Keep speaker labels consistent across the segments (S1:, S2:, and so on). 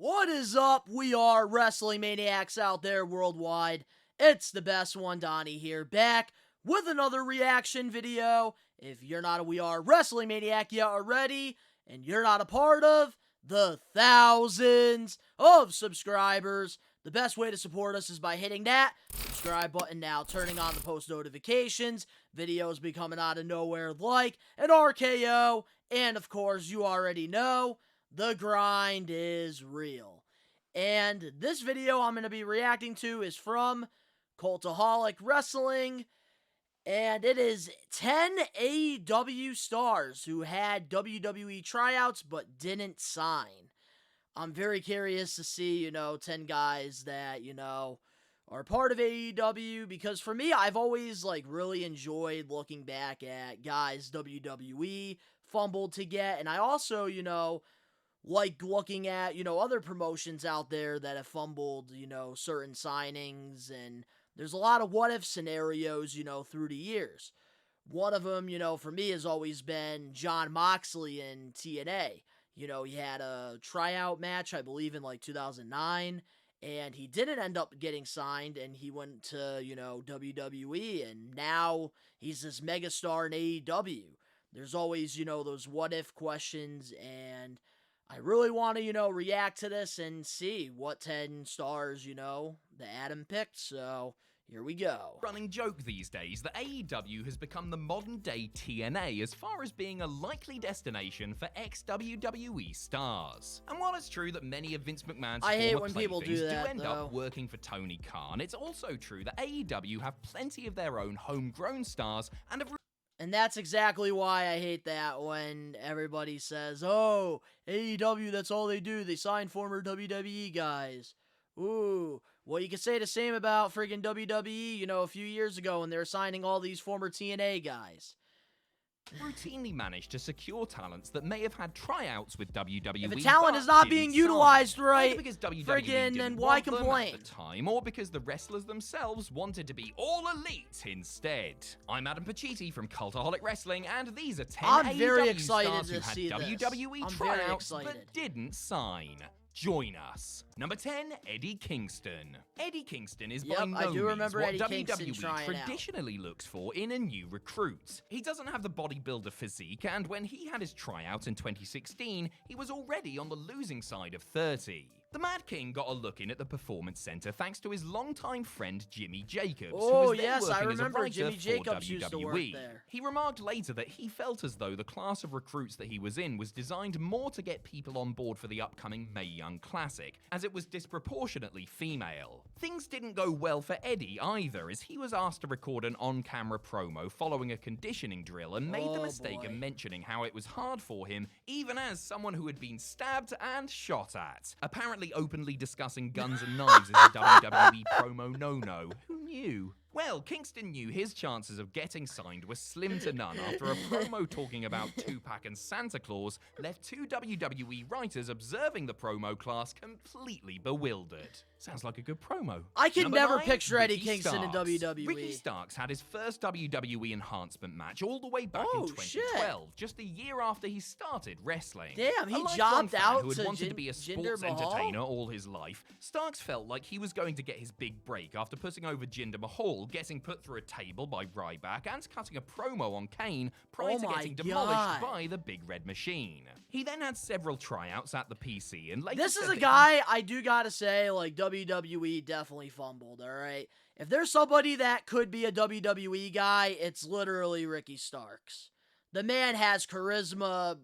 S1: What is up? We are Wrestling Maniacs out there worldwide. It's the best one, Donnie here, back with another reaction video. If you're not a We Are Wrestling Maniac yet already, and you're not a part of the thousands of subscribers, the best way to support us is by hitting that subscribe button now, turning on the post notifications. Videos be coming out of nowhere like an RKO, and of course, you already know, the grind is real. And this video I'm going to be reacting to is from Cultaholic Wrestling, and it is 10 AEW stars who had WWE tryouts but didn't sign. I'm very curious to see, 10 guys that, are part of AEW, because for me, I've always, really enjoyed looking back at guys WWE fumbled to get, and I also, like looking at, other promotions out there that have fumbled, certain signings, and there's a lot of what-if scenarios, through the years. One of them, for me has always been Jon Moxley in TNA. He had a tryout match, I believe, in, 2009, and he didn't end up getting signed, and he went to, WWE, and now he's this megastar in AEW. There's always, those what-if questions, and I really want to, react to this and see what 10 stars, the Adam picked, so here we go.
S2: Running joke these days that AEW has become the modern-day TNA as far as being a likely destination for ex-WWE stars. And while it's true that many of Vince McMahon's former playthings do end up working for Tony Khan, it's also true that AEW have plenty of their own homegrown stars and have...
S1: And that's exactly why I hate that when everybody says, oh, AEW, that's all they do. They sign former WWE guys. Ooh. Well, you could say the same about friggin' WWE, a few years ago when they were signing all these former TNA guys.
S2: Routinely managed to secure talents that may have had tryouts with WWE.
S1: If a talent is not being utilized right,
S2: because WWE
S1: friggin', then why complain?
S2: At the time, or because the wrestlers themselves wanted to be all elite instead. I'm Adam Pacitti from Cultaholic Wrestling, and these are 10
S1: I'm
S2: AEW
S1: very excited
S2: stars
S1: to
S2: who had
S1: see
S2: WWE
S1: this.
S2: tryouts but didn't sign. Join us. Number 10, Eddie Kingston. Eddie Kingston is by no means what WWE traditionally looks for in a new recruit. He doesn't have the bodybuilder physique, and when he had his tryout in 2016, he was already on the losing side of 30. The Mad King got a look in at the Performance Center thanks to his longtime friend Jimmy Jacobs, who was then working as a writer
S1: Jimmy Jacobs
S2: for
S1: used to work
S2: WWE.
S1: there.
S2: He remarked later that he felt as though the class of recruits that he was in was designed more to get people on board for the upcoming Mae Young Classic, as it was disproportionately female. Things didn't go well for Eddie either, as he was asked to record an on-camera promo following a conditioning drill and made the mistake of mentioning how it was hard for him, even as someone who had been stabbed and shot at. Apparently openly discussing guns and knives is a WWE promo no-no. Who knew? Well, Kingston knew his chances of getting signed were slim to none after a promo talking about Tupac and Santa Claus left two WWE writers observing the promo class completely bewildered. Sounds like a good promo.
S1: I can never
S2: 9,
S1: picture Eddie
S2: Ricky
S1: Kingston
S2: Starks.
S1: in WWE.
S2: Ricky Starks had his first WWE enhancement match all the way back in 2012, just a year after he started wrestling.
S1: Damn, he
S2: jobbed
S1: jobbed out
S2: who had
S1: to
S2: wanted to be a sports entertainer all his life. Starks felt like he was going to get his big break after putting over Jinder Mahal, getting put through a table by Ryback, and cutting a promo on Kane prior to getting demolished by the Big Red Machine. He then had several tryouts at the PC, and later
S1: this is a guy, I do gotta say, WWE definitely fumbled, alright? If there's somebody that could be a WWE guy, it's literally Ricky Starks. The man has charisma,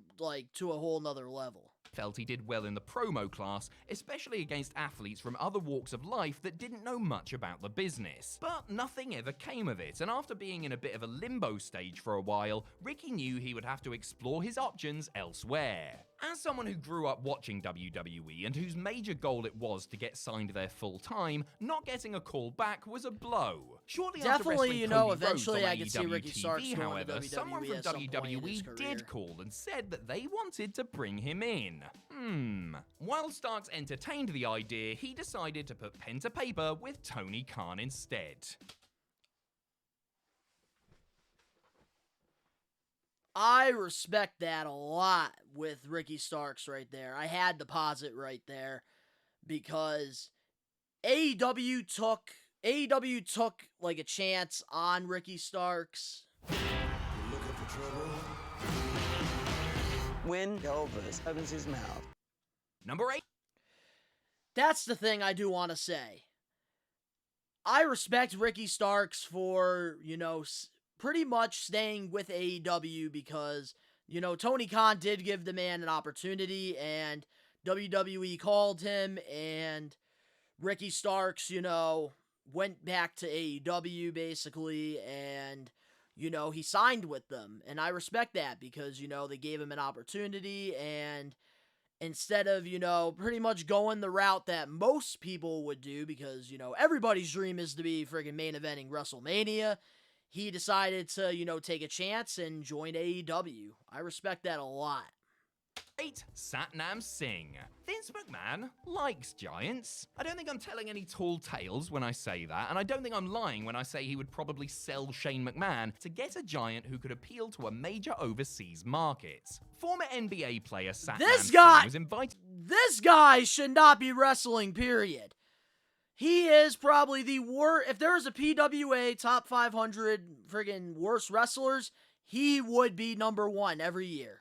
S1: to a whole nother level.
S2: Felt he did well in the promo class, especially against athletes from other walks of life that didn't know much about the business. But nothing ever came of it, and after being in a bit of a limbo stage for a while, Ricky knew he would have to explore his options elsewhere. As someone who grew up watching WWE and whose major goal it was to get signed there full time, not getting a call back was a blow. Shortly after wrestling Cody
S1: eventually
S2: Rhodes on
S1: I could see Ricky Starks
S2: TV, however, someone from WWE did call and said that they wanted to bring him in. While Starks entertained the idea, he decided to put pen to paper with Tony Khan instead.
S1: I respect that a lot with Ricky Starks right there. I had to pause it right there. because AEW took like a chance on Ricky Starks.
S3: You looking for trouble?
S4: When Elvis opens his mouth.
S2: Number 8.
S1: That's the thing I do want to say. I respect Ricky Starks for, pretty much staying with AEW because, Tony Khan did give the man an opportunity and WWE called him and Ricky Starks, went back to AEW basically and, he signed with them. And I respect that because, they gave him an opportunity and instead of, pretty much going the route that most people would do because, everybody's dream is to be friggin' main eventing WrestleMania, he decided to, take a chance and join AEW. I respect that a lot.
S2: 8. Satnam Singh. Vince McMahon likes giants. I don't think I'm telling any tall tales when I say that, and I don't think I'm lying when I say he would probably sell Shane McMahon to get a giant who could appeal to a major overseas market. Former NBA player Satnam Singh was invited.
S1: This guy should not be wrestling, period. He is probably the worst. If there was a PWA top 500 friggin' worst wrestlers, he would be number 1 every year.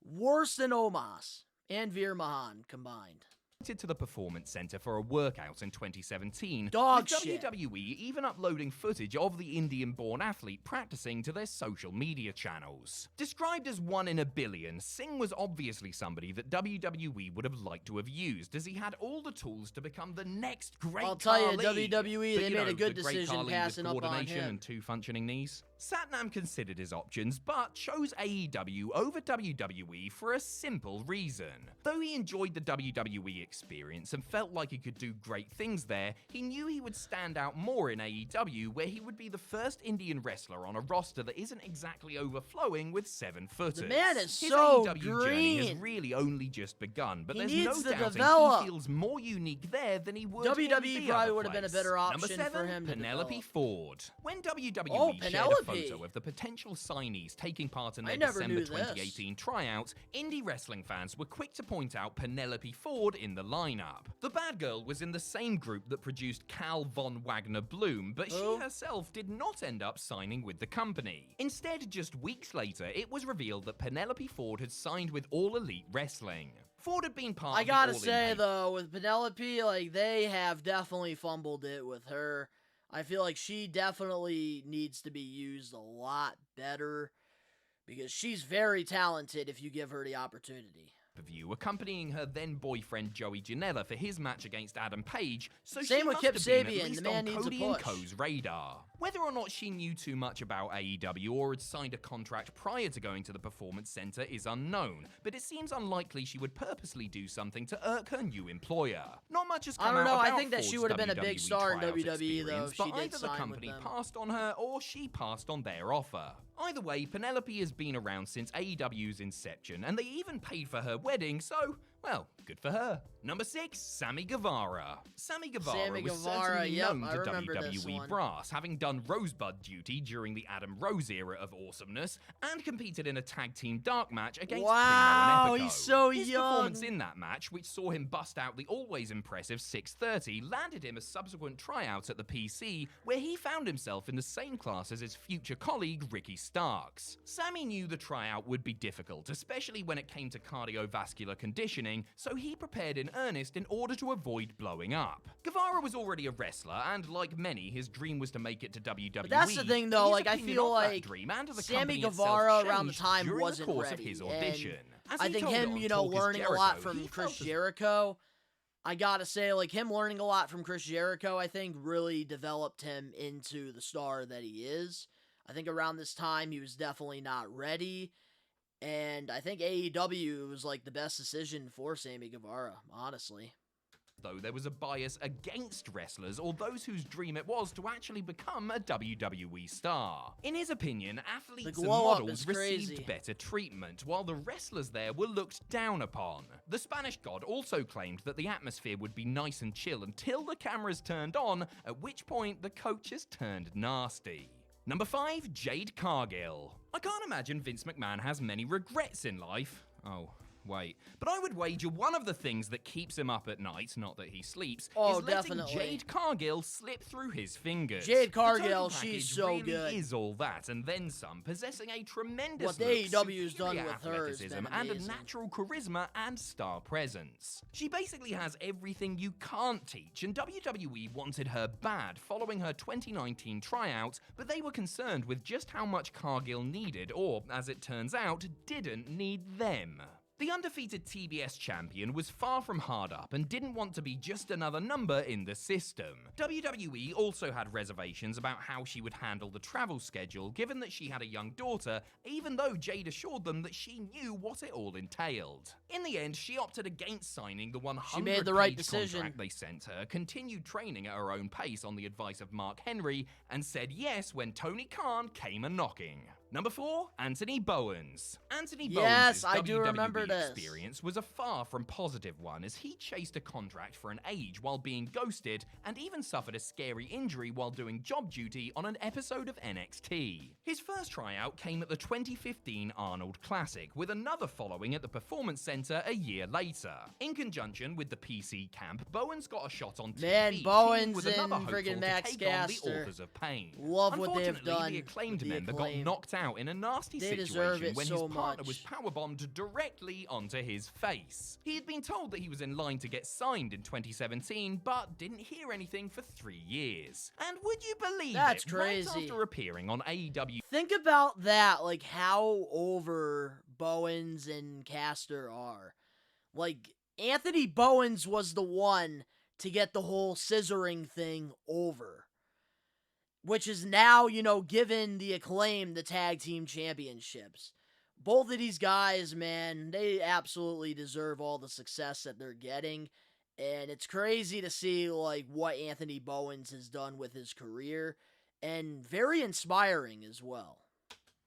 S1: Worse than Omos and Veer Mahan combined.
S2: To the Performance Center for a workout in 2017,
S1: Dog
S2: with
S1: shit.
S2: WWE even uploading footage of the Indian-born athlete practicing to their social media channels. Described as 1 in a billion, Singh was obviously somebody that WWE would have liked to have used, as he had all the tools to become the next great
S1: I'll tell you,
S2: Khali.
S1: WWE,
S2: But,
S1: they made a good
S2: the great
S1: decision
S2: Khali
S1: passing
S2: with
S1: up on
S2: coordination
S1: him.
S2: and 2 functioning knees. Satnam considered his options, but chose AEW over WWE for a simple reason. Though he enjoyed the WWE experience and felt like he could do great things there, he knew he would stand out more in AEW, where he would be the first Indian wrestler on a roster that isn't exactly overflowing with 7-footers.
S1: The man is
S2: His
S1: so
S2: AEW journey has
S1: green.
S2: really only just begun, but
S1: He
S2: there's
S1: needs
S2: no
S1: to
S2: doubting
S1: develop.
S2: he feels more unique there than he would in
S1: WWE
S2: the
S1: probably
S2: other
S1: would have been a
S2: place.
S1: better
S2: Number
S1: option
S2: 7,
S1: for him to
S2: Penelope
S1: develop.
S2: Ford. When WWE
S1: Oh,
S2: shared a
S1: Penelope.
S2: photo of the potential signees taking part in
S1: I
S2: their
S1: never
S2: December
S1: knew this.
S2: 2018 tryout, indie wrestling fans were quick to point out Penelope Ford in the lineup. The bad girl was in the same group that produced Cal von Wagner Bloom, but she
S1: Oh.
S2: herself did not end up signing with the company. Instead, just weeks later, it was revealed that Penelope Ford had signed with All Elite Wrestling. Ford had been part
S1: I
S2: of the
S1: gotta
S2: All In
S1: say,
S2: Paper-
S1: though, with Penelope, they have definitely fumbled it with her. I feel like she definitely needs to be used a lot better because she's very talented if you give her the opportunity.
S2: View, accompanying her then boyfriend Joey Janela for his match against Adam Page, so
S1: Same
S2: she
S1: with
S2: must
S1: Kip
S2: have been
S1: Sabian,
S2: at
S1: the
S2: least
S1: man
S2: on
S1: needs a
S2: Cody and
S1: push.
S2: Co's radar. Whether or not she knew too much about AEW or had signed a contract prior to going to the Performance Center is unknown, but it seems unlikely she would purposely do something to irk her new employer. Not much has come
S1: I don't
S2: out
S1: know, I
S2: about
S1: think that she
S2: Ford's
S1: would have been a big
S2: WWE
S1: star in
S2: tryout
S1: WWE, though,
S2: experience,
S1: if she
S2: but
S1: did
S2: either the
S1: sign with
S2: company
S1: them.
S2: passed on her or she passed on their offer. Either way, Penelope has been around since AEW's inception, and they even paid for her wedding, so, well, good for her. Number 6, Sammy Guevara. Sammy Guevara was certainly
S1: yep,
S2: known
S1: I
S2: to
S1: remember this
S2: WWE
S1: one.
S2: brass, having done Rosebud duty during the Adam Rose era of awesomeness, and competed in a tag team dark match against
S1: Wow,
S2: Primo and Epico.
S1: he's so
S2: His
S1: young.
S2: performance in that match, which saw him bust out the always impressive 630, landed him a subsequent tryout at the PC, where he found himself in the same class as his future colleague Ricky Starks. Sammy knew the tryout would be difficult, especially when it came to cardiovascular conditioning, so he prepared in earnest in order to avoid blowing up. Guevara was already a wrestler, and like many, his dream was to make it to WWE.
S1: But that's the thing, though,
S2: His
S1: I
S2: opinion
S1: feel
S2: of that
S1: like
S2: dream and of the
S1: Sammy
S2: company
S1: Guevara
S2: itself
S1: around the
S2: changed
S1: time
S2: during
S1: wasn't
S2: the course
S1: ready.
S2: of his
S1: and
S2: audition. As
S1: I
S2: he
S1: think
S2: told it
S1: him,
S2: on
S1: you know,
S2: Talk is
S1: learning a lot
S2: Jericho,
S1: from
S2: he
S1: Chris
S2: felt as-
S1: Jericho, I gotta say, like, him learning a lot from Chris Jericho, I think, really developed him into the star that he is. I think around this time, he was definitely not ready, and I think AEW was, like, the best decision for Sammy Guevara, honestly.
S2: Though there was a bias against wrestlers or those whose dream it was to actually become a WWE star. In his opinion, athletes and
S1: glow up
S2: models
S1: is
S2: received
S1: crazy.
S2: better treatment, while the wrestlers there were looked down upon. The Spanish God also claimed that the atmosphere would be nice and chill until the cameras turned on, at which point the coaches turned nasty. Number 5, Jade Cargill. I can't imagine Vince McMahon has many regrets in life. Oh, wait. But I would wager one of the things that keeps him up at night, not that he sleeps,
S1: Oh,
S2: is letting
S1: definitely.
S2: Jade Cargill slip through his fingers.
S1: Jade
S2: The total
S1: Cargill, she's
S2: package
S1: so
S2: really
S1: good.
S2: is all that, and then some, possessing a tremendous
S1: What the
S2: look,
S1: AEW's done
S2: superior
S1: with her has
S2: athleticism,
S1: been
S2: and a
S1: amazing.
S2: natural charisma and star presence. She basically has everything you can't teach, and WWE wanted her bad following her 2019 tryout, but they were concerned with just how much Cargill needed, or, as it turns out, didn't need them. The undefeated TBS champion was far from hard up and didn't want to be just another number in the system. WWE also had reservations about how she would handle the travel schedule, given that she had a young daughter, even though Jade assured them that she knew what it all entailed. In the end, she opted against signing the 100-page
S1: She made the right decision.
S2: contract they sent her, continued training at her own pace on the advice of Mark Henry, and said yes when Tony Khan came a-knocking. Number 4, Anthony Bowens. Anthony
S1: Yes,
S2: Bowens'
S1: I do remember
S2: WWE
S1: this.
S2: experience was a far from positive one, as he chased a contract for an age while being ghosted, and even suffered a scary injury while doing job duty on an episode of NXT. His first tryout came at the 2015 Arnold Classic, with another following at the Performance Center a year later. In conjunction with the PC camp, Bowens got a shot on TV,
S1: Man,
S2: teaming
S1: Bowens
S2: with another
S1: and
S2: hopeful
S1: friggin'
S2: to
S1: Max
S2: take on the
S1: Caster.
S2: Authors of Pain.
S1: Love what they've
S2: Unfortunately,
S1: done
S2: the acclaimed
S1: with the
S2: member got
S1: Acclaim.
S2: knocked out in a nasty
S1: They deserve
S2: situation
S1: it
S2: when
S1: so
S2: his partner
S1: much.
S2: was powerbombed directly onto his face. He had been told that he was in line to get signed in 2017, but didn't hear anything for 3 years. And would you believe
S1: That's
S2: it? Right
S1: crazy.
S2: after appearing on AEW
S1: Think about that, like how over Bowens and Caster are. Like, Anthony Bowens was the one to get the whole scissoring thing over, which is now, given the Acclaim the tag team championships. Both of these guys, man, they absolutely deserve all the success that they're getting. And it's crazy to see, like, what Anthony Bowens has done with his career. And very inspiring as well.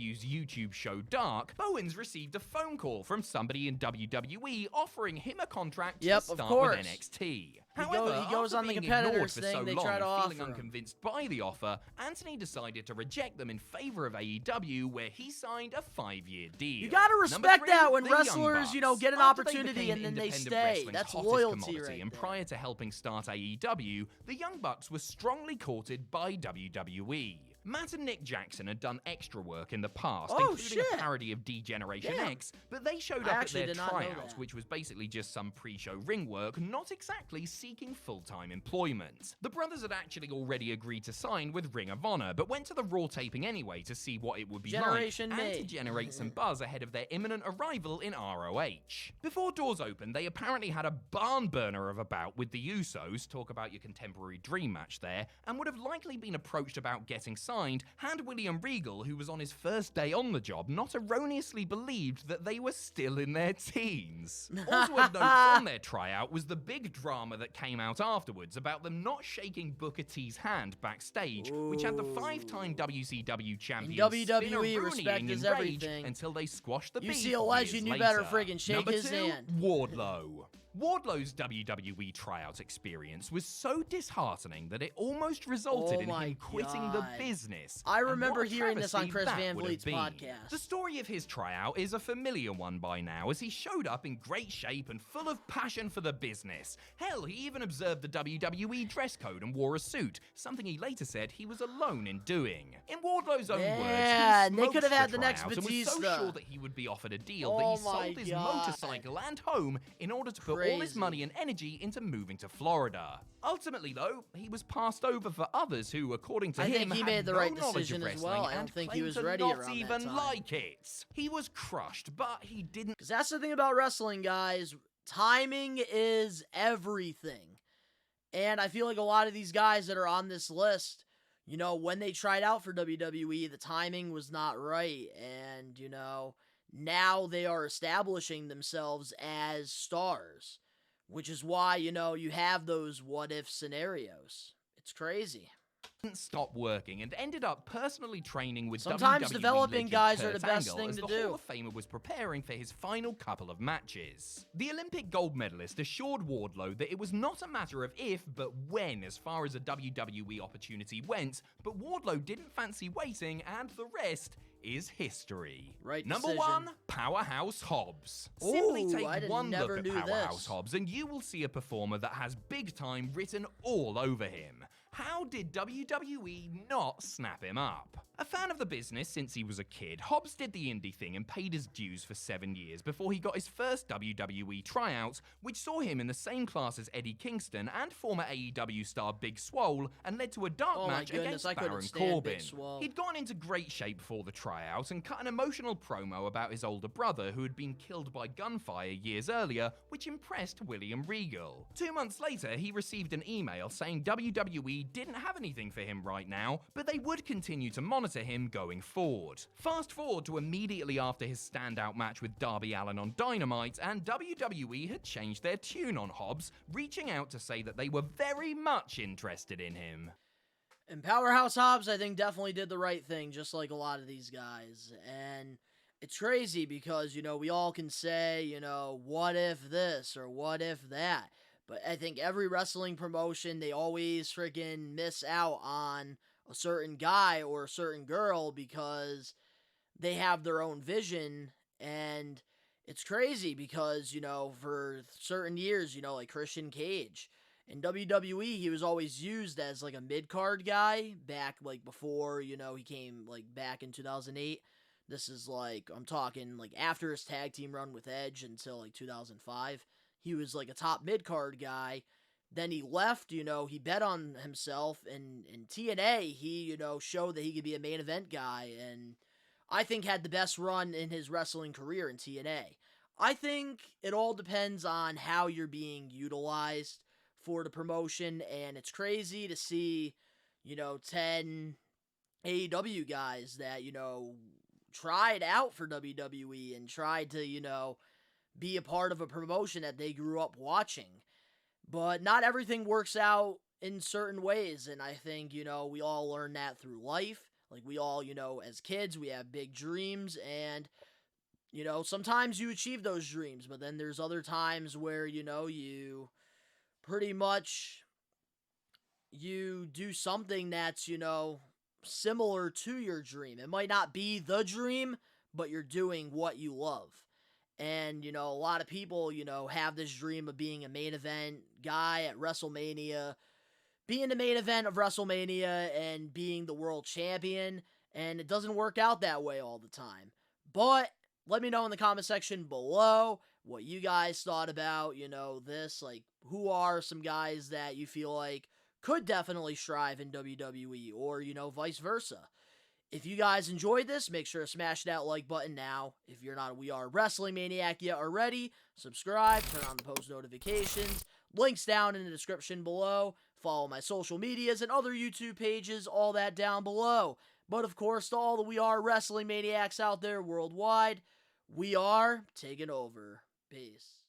S2: YouTube show Dark, Bowens received a phone call from somebody in WWE offering him a contract
S1: Yep,
S2: to
S1: of
S2: start
S1: course.
S2: with NXT.
S1: He
S2: However,
S1: goes
S2: after
S1: on the
S2: being
S1: competitors
S2: ignored for
S1: thing, they
S2: so
S1: try to
S2: long and feeling
S1: offer him.
S2: unconvinced by the offer, Anthony decided to reject them in favor of AEW, where he signed a 5-year deal.
S1: You gotta
S2: Number
S1: respect
S2: 3,
S1: that when
S2: the Young
S1: wrestlers,
S2: Bucks.
S1: get an
S2: After
S1: opportunity
S2: became
S1: and then they
S2: independent
S1: stay.
S2: wrestling's
S1: That's
S2: hottest
S1: loyalty
S2: commodity,
S1: right
S2: and
S1: there.
S2: prior to helping start AEW, the Young Bucks were strongly courted by WWE. Matt and Nick Jackson had done extra work in the past,
S1: Oh,
S2: including
S1: shit.
S2: a parody of D-Generation
S1: Damn.
S2: X, but they showed
S1: I
S2: up at
S1: actually
S2: their
S1: did not know
S2: tryouts,
S1: that.
S2: which was basically just some pre-show ring work, not exactly seeking full-time employment. The brothers had actually already agreed to sign with Ring of Honor, but went to the Raw taping anyway to see what it would be
S1: Generation
S2: like, and to
S1: Me.
S2: generate some buzz ahead of their imminent arrival in ROH. Before doors opened, they apparently had a barn burner of a bout with the Usos, talk about your contemporary dream match there, and would have likely been approached about getting signed had William Regal, who was on his first day on the job, not erroneously believed that they were still in their teens. Also of note from their tryout was the big drama that came out afterwards about them not shaking Booker T's hand backstage, which had the 5-time WCW champion
S1: WWE,
S2: Spinner
S1: respect
S2: Rooneying
S1: is
S2: in rage
S1: everything.
S2: until they squashed the
S1: You
S2: beef
S1: see a legend,
S2: years
S1: you better
S2: later.
S1: friggin' shake
S2: Number
S1: his
S2: 2,
S1: hand.
S2: Wardlow. Wardlow's WWE tryout experience was so disheartening that it almost resulted in
S1: my
S2: him quitting
S1: God.
S2: the business.
S1: I
S2: And
S1: remember
S2: what a
S1: hearing this on
S2: travesty
S1: Chris
S2: that
S1: Van
S2: would have
S1: Vliet's
S2: been.
S1: podcast.
S2: The story of his tryout is a familiar one by now, as he showed up in great shape and full of passion for the business. Hell, he even observed the WWE dress code and wore a suit, something he later said he was alone in doing. In Wardlow's own
S1: Man,
S2: words,
S1: they
S2: he
S1: could have
S2: smoked
S1: had the next
S2: tryout and was so
S1: Batista.
S2: sure that he would be offered a deal that
S1: Oh
S2: he
S1: my
S2: sold his
S1: God.
S2: motorcycle and home in order to put all his
S1: Crazy.
S2: money and energy into moving to Florida. Ultimately, though, he was passed over for others who, according to
S1: I
S2: him,
S1: think he
S2: had
S1: made the
S2: no
S1: right
S2: knowledge
S1: decision
S2: of
S1: as
S2: wrestling
S1: well. I don't
S2: and
S1: think he
S2: claimed
S1: was
S2: to
S1: ready
S2: not
S1: around that
S2: even
S1: time.
S2: like it. He was crushed, but he didn't.
S1: Because that's the thing about wrestling, guys. Timing is everything. And I feel like a lot of these guys that are on this list, when they tried out for WWE, the timing was not right. And, now they are establishing themselves as stars, which is why, you have those what-if scenarios. It's crazy.
S2: Stop working and ended up personally training with
S1: Sometimes
S2: WWE
S1: developing
S2: legend
S1: guys are
S2: Kurt
S1: the best
S2: Angle
S1: thing
S2: as
S1: to
S2: the
S1: do.
S2: Hall of Famer was preparing for his final couple of matches. The Olympic gold medalist assured Wardlow that it was not a matter of if, but when, as far as a WWE opportunity went, but Wardlow didn't fancy waiting, and the rest is history.
S1: Right
S2: Number
S1: decision.
S2: 1, Powerhouse Hobbs. Simply
S1: Ooh,
S2: take
S1: I
S2: one look
S1: never
S2: at
S1: knew
S2: Powerhouse
S1: this.
S2: Hobbs and you will see a performer that has big time written all over him. How did WWE not snap him up? A fan of the business since he was a kid, Hobbs did the indie thing and paid his dues for 7 years before he got his first WWE tryouts, which saw him in the same class as Eddie Kingston and former AEW star Big Swole, and led to a dark
S1: Oh my
S2: match
S1: goodness,
S2: against
S1: I couldn't
S2: Baron
S1: stand Big
S2: Corbin.
S1: Swole.
S2: He'd gotten into great shape before the tryout and cut an emotional promo about his older brother who had been killed by gunfire years earlier, which impressed William Regal. 2 months later, he received an email saying WWE didn't have anything for him right now, but they would continue to monitor him going forward. Fast forward to immediately after his standout match with Darby Allin on Dynamite, and WWE had changed their tune on Hobbs, reaching out to say that they were very much interested in him.
S1: And Powerhouse Hobbs, I think, definitely did the right thing, just like a lot of these guys. And it's crazy because, we all can say, what if this or what if that. But I think every wrestling promotion, they always freaking miss out on a certain guy or a certain girl because they have their own vision. And it's crazy because, for certain years, like Christian Cage, in WWE, he was always used as like a mid-card guy back like before, he came like back in 2008. This is like, I'm talking like after his tag team run with Edge until like 2005. He was like a top mid-card guy. Then he left, he bet on himself, and in TNA, he, showed that he could be a main event guy, and I think had the best run in his wrestling career in TNA. I think it all depends on how you're being utilized for the promotion, and it's crazy to see, 10 AEW guys that, tried out for WWE and tried to, be a part of a promotion that they grew up watching. But not everything works out in certain ways, and I think, we all learn that through life. Like, we all, as kids, we have big dreams, and, sometimes you achieve those dreams, but then there's other times where, you pretty much, you do something that's, similar to your dream. It might not be the dream, but you're doing what you love. And, a lot of people, have this dream of being a main event guy at WrestleMania, being the main event of WrestleMania and being the world champion, and it doesn't work out that way all the time. But let me know in the comment section below what you guys thought about, this, like, who are some guys that you feel like could definitely strive in WWE, or, vice versa. If you guys enjoyed this, make sure to smash that like button now. If you're not a We Are Wrestling Maniac yet already, subscribe, turn on the post notifications. Links down in the description below. Follow my social medias and other YouTube pages, all that down below. But of course, to all the We Are Wrestling Maniacs out there worldwide, we are taking over. Peace.